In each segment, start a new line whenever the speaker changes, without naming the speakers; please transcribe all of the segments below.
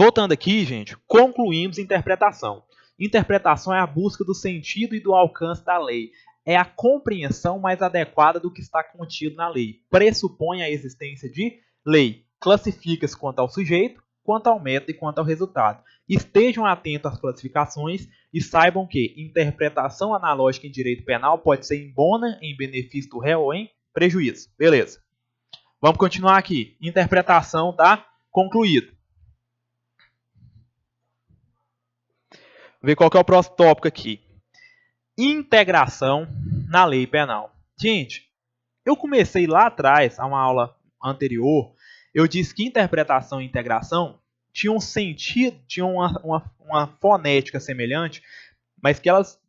Voltando aqui, gente, concluímos interpretação. Interpretação é a busca do sentido e do alcance da lei. É a compreensão mais adequada do que está contido na lei. Pressupõe a existência de lei. Classifica-se quanto ao sujeito, quanto ao método e quanto ao resultado. Estejam atentos às classificações e saibam que interpretação analógica em direito penal pode ser em bona, em benefício do réu ou em prejuízo. Beleza. Vamos continuar aqui. Interpretação está concluída. Ver qual que é o próximo tópico aqui. Integração na lei penal. Gente, eu comecei lá atrás, a uma aula anterior, eu disse que interpretação e integração tinham um sentido, tinham uma fonética semelhante, mas que elas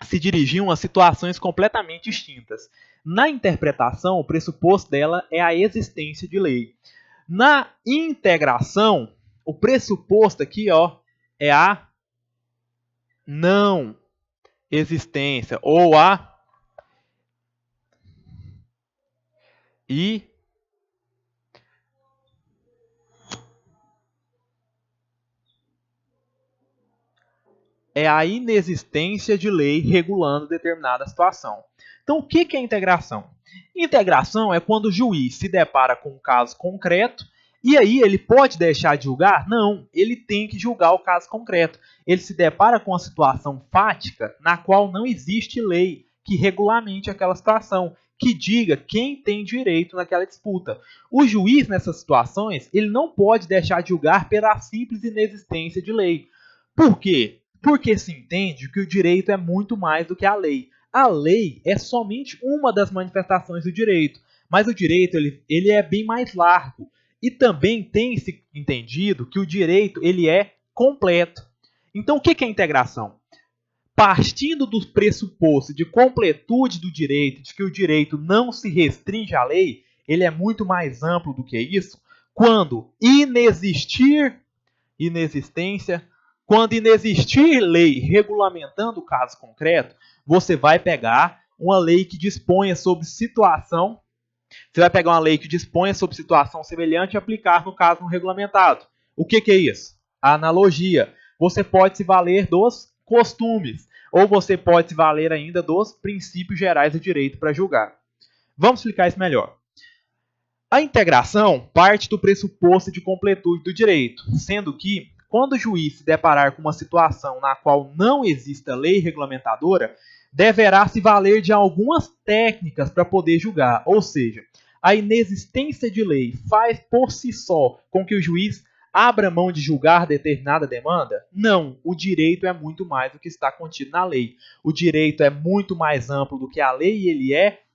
se dirigiam a situações completamente distintas. Na interpretação, o pressuposto dela é a existência de lei. Na integração, o pressuposto aqui, é a não existência ou a inexistência de lei regulando determinada situação. Então, o que é integração? Integração é quando o juiz se depara com um caso concreto e aí ele pode deixar de julgar? Não, ele tem que julgar o caso concreto. Ele se depara com uma situação fática na qual não existe lei que regulamente aquela situação, que diga quem tem direito naquela disputa. O juiz, nessas situações, ele não pode deixar de julgar pela simples inexistência de lei. Por quê? Porque se entende que o direito é muito mais do que a lei. A lei é somente uma das manifestações do direito, mas o direito ele é bem mais largo. E também tem-se entendido que o direito ele é completo. Então, o que é integração? Partindo do pressuposto de completude do direito, de que o direito não se restringe à lei, ele é muito mais amplo do que isso, quando inexistir lei regulamentando o caso concreto, você vai pegar uma lei que disponha sobre situação, você vai pegar uma lei que disponha sobre situação semelhante e aplicar no caso não regulamentado. O que é isso? A analogia. Você pode se valer dos costumes, ou você pode se valer ainda dos princípios gerais do direito para julgar. Vamos explicar isso melhor. A integração parte do pressuposto de completude do direito, sendo que, quando o juiz se deparar com uma situação na qual não exista lei regulamentadora, deverá se valer de algumas técnicas para poder julgar. Ou seja, a inexistência de lei faz por si só com que o juiz abra mão de julgar determinada demanda? Não, o direito é muito mais do que está contido na lei. O direito é muito mais amplo do que a lei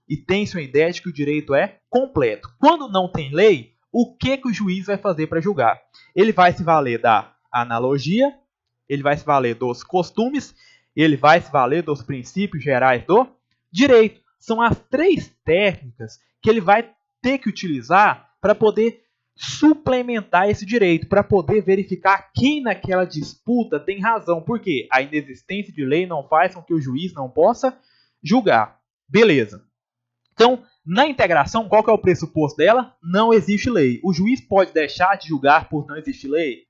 e tem-se uma ideia de que o direito é completo. Quando não tem lei, o que o juiz vai fazer para julgar? Ele vai se valer da analogia, ele vai se valer dos costumes, ele vai se valer dos princípios gerais do direito. São as três técnicas que ele vai ter que utilizar para poder suplementar esse direito, para poder verificar quem naquela disputa tem razão. Por quê? A inexistência de lei não faz com que o juiz não possa julgar. Beleza. Então, na integração, qual que é o pressuposto dela? Não existe lei. O juiz pode deixar de julgar por não existir lei?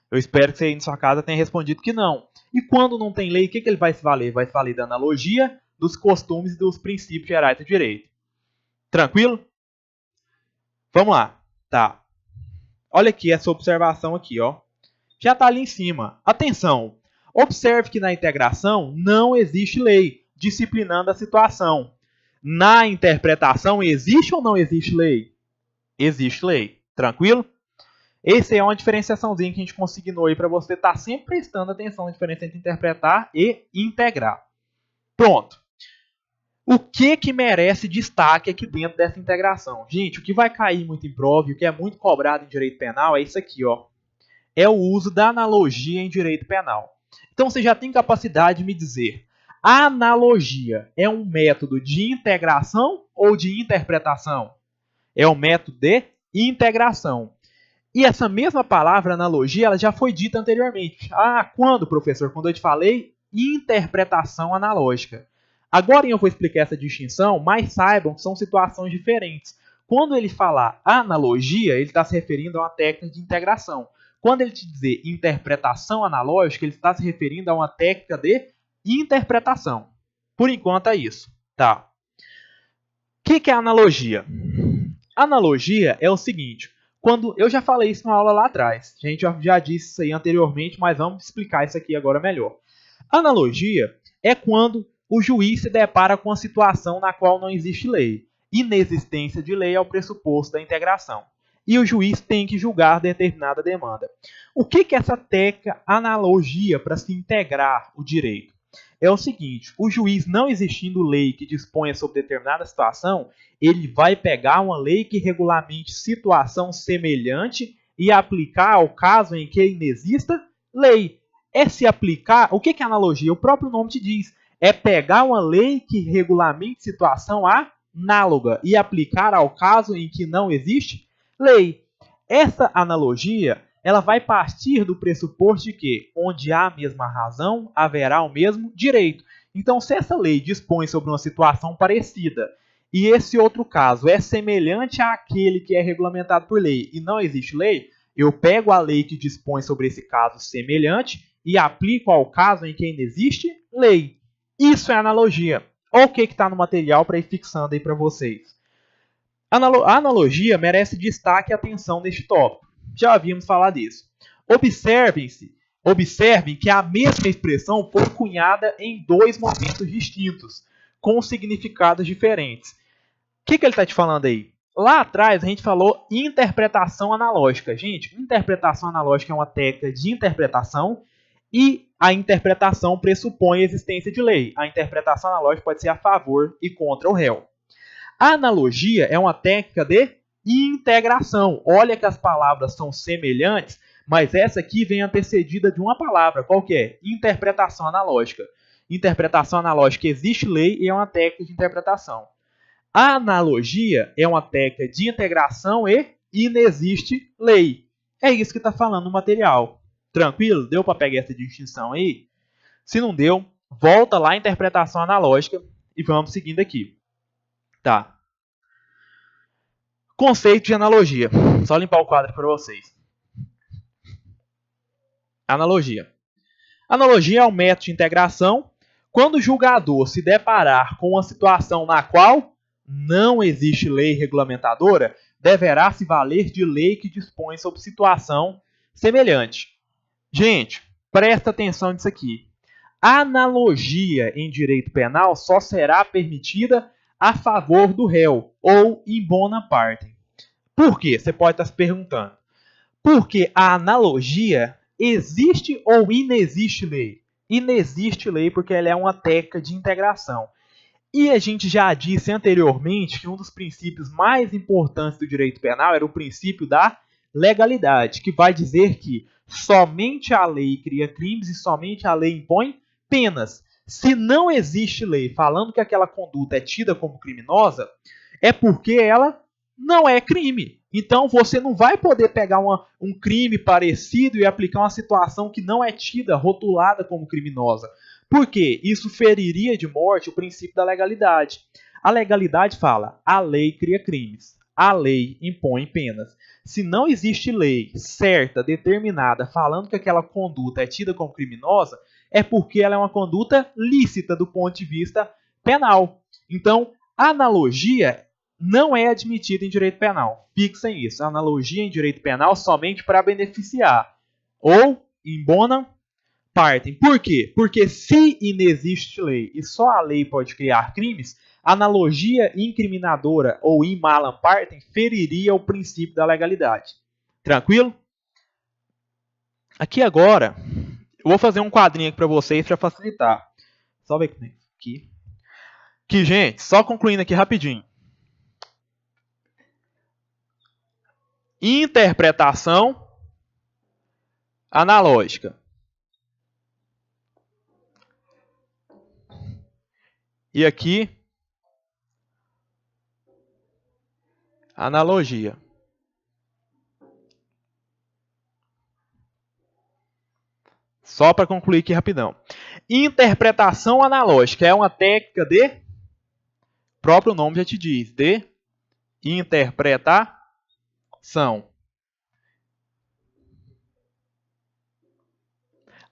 Eu espero que você aí na sua casa tenha respondido que não. E quando não tem lei, o que ele vai se valer? Vai se valer da analogia, dos costumes e dos princípios gerais do direito. Tranquilo? Vamos lá. Tá. Olha aqui essa observação aqui, Já está ali em cima. Atenção. Observe que na integração não existe lei disciplinando a situação. Na interpretação existe ou não existe lei? Existe lei. Tranquilo? Essa é uma diferenciaçãozinha que a gente consignou aí para você estar sempre prestando atenção na diferença entre interpretar e integrar. Pronto. O que merece destaque aqui dentro dessa integração? Gente, o que vai cair muito em prova e o que é muito cobrado em direito penal é isso aqui, É o uso da analogia em direito penal. Então você já tem capacidade de me dizer, a analogia é um método de integração ou de interpretação? É um método de integração. E essa mesma palavra, analogia, ela já foi dita anteriormente. Quando, professor? Quando eu te falei interpretação analógica. Agora eu vou explicar essa distinção, mas saibam que são situações diferentes. Quando ele falar analogia, ele está se referindo a uma técnica de integração. Quando ele te dizer interpretação analógica, ele está se referindo a uma técnica de interpretação. Por enquanto é isso. Tá. O que é analogia? Analogia é o seguinte. Quando eu já falei isso na aula lá atrás. A gente já disse isso aí anteriormente, mas vamos explicar isso aqui agora melhor. Analogia é quando o juiz se depara com uma situação na qual não existe lei. Inexistência de lei é o pressuposto da integração. E o juiz tem que julgar determinada demanda. O que é essa técnica analogia para se integrar o direito? É o seguinte, o juiz, não existindo lei que disponha sobre determinada situação, ele vai pegar uma lei que regulamente situação semelhante e aplicar ao caso em que inexista lei. É se aplicar, o que é analogia? O próprio nome te diz, é pegar uma lei que regulamente situação análoga e aplicar ao caso em que não existe lei. Essa analogia, ela vai partir do pressuposto de que, onde há a mesma razão, haverá o mesmo direito. Então, se essa lei dispõe sobre uma situação parecida e esse outro caso é semelhante àquele que é regulamentado por lei e não existe lei, eu pego a lei que dispõe sobre esse caso semelhante e aplico ao caso em que ainda existe lei. Isso é analogia. Olha o que está no material para ir fixando aí para vocês. A analogia merece destaque e atenção neste tópico. Já havíamos falado disso. Observem que a mesma expressão foi cunhada em dois momentos distintos, com significados diferentes. O que ele está te falando aí? Lá atrás a gente falou interpretação analógica. Gente, interpretação analógica é uma técnica de interpretação e a interpretação pressupõe a existência de lei. A interpretação analógica pode ser a favor e contra o réu. A analogia é uma técnica de integração. Olha que as palavras são semelhantes, mas essa aqui vem antecedida de uma palavra. Qual que é? Interpretação analógica. Interpretação analógica, existe lei e é uma técnica de interpretação. A analogia é uma técnica de integração e inexiste lei. É isso que está falando no material. Tranquilo? Deu para pegar essa distinção aí? Se não deu, volta lá à interpretação analógica e vamos seguindo aqui. Tá. Conceito de analogia. Só limpar o quadro para vocês. Analogia. Analogia é um método de integração quando o julgador se deparar com uma situação na qual não existe lei regulamentadora, deverá se valer de lei que dispõe sobre situação semelhante. Gente, presta atenção nisso aqui. A analogia em direito penal só será permitida a favor do réu ou in bona parte. Por quê? Você pode estar se perguntando. Porque a analogia existe ou inexiste lei? Inexiste lei porque ela é uma técnica de integração. E a gente já disse anteriormente que um dos princípios mais importantes do direito penal era o princípio da legalidade, que vai dizer que somente a lei cria crimes e somente a lei impõe penas. Se não existe lei falando que aquela conduta é tida como criminosa, é porque ela não é crime. Então você não vai poder pegar um crime parecido e aplicar uma situação que não é tida, rotulada como criminosa. Por quê? Isso feriria de morte o princípio da legalidade. A legalidade fala, a lei cria crimes, a lei impõe penas. Se não existe lei certa, determinada, falando que aquela conduta é tida como criminosa, é porque ela é uma conduta lícita do ponto de vista penal. Então, a analogia não é admitida em direito penal. Fixem isso. A analogia em direito penal somente para beneficiar ou in bona parte. Por quê? Porque se inexiste lei e só a lei pode criar crimes, a analogia incriminadora ou in mala partem feriria o princípio da legalidade. Tranquilo? Aqui agora, eu vou fazer um quadrinho aqui para vocês para facilitar. Só ver aqui. Que, gente, só concluindo aqui rapidinho. Interpretação analógica. E aqui, analogia. Só para concluir aqui rapidão. Interpretação analógica é uma técnica de, o próprio nome já te diz, de interpretação.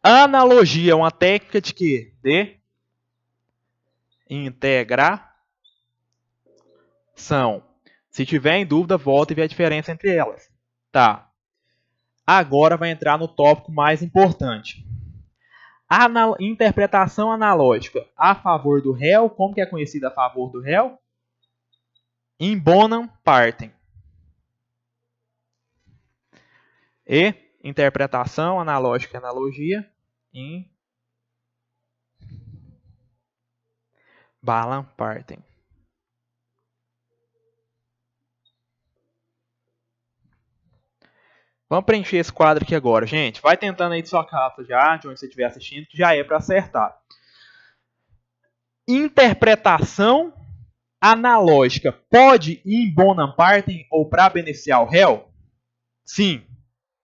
Analogia é uma técnica de quê? De integração. Se tiver em dúvida, volta e vê a diferença entre elas. Tá. Agora vai entrar no tópico mais importante. Interpretação analógica a favor do réu. Como que é conhecida a favor do réu? In bonam partem. E interpretação analógica, analogia in balam partem. Vamos preencher esse quadro aqui agora, gente. Vai tentando aí de sua casa já, de onde você estiver assistindo, que já é para acertar. Interpretação analógica pode ir in bonam partem ou para beneficiar o réu? Sim,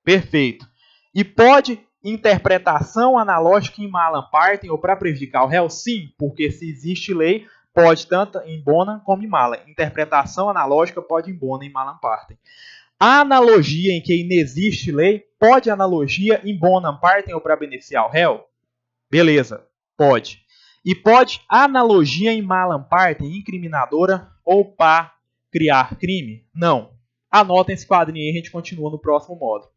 perfeito. E pode interpretação analógica in malam partem ou para prejudicar o réu? Sim, porque se existe lei, pode tanto in bonam como in malam. Interpretação analógica pode in bonam in malam partem. A analogia em que inexiste lei, pode analogia in bonam partem ou para beneficiar o réu? Beleza, pode. E pode analogia in malam partem incriminadora ou para criar crime? Não. Anotem esse quadrinho aí e a gente continua no próximo módulo.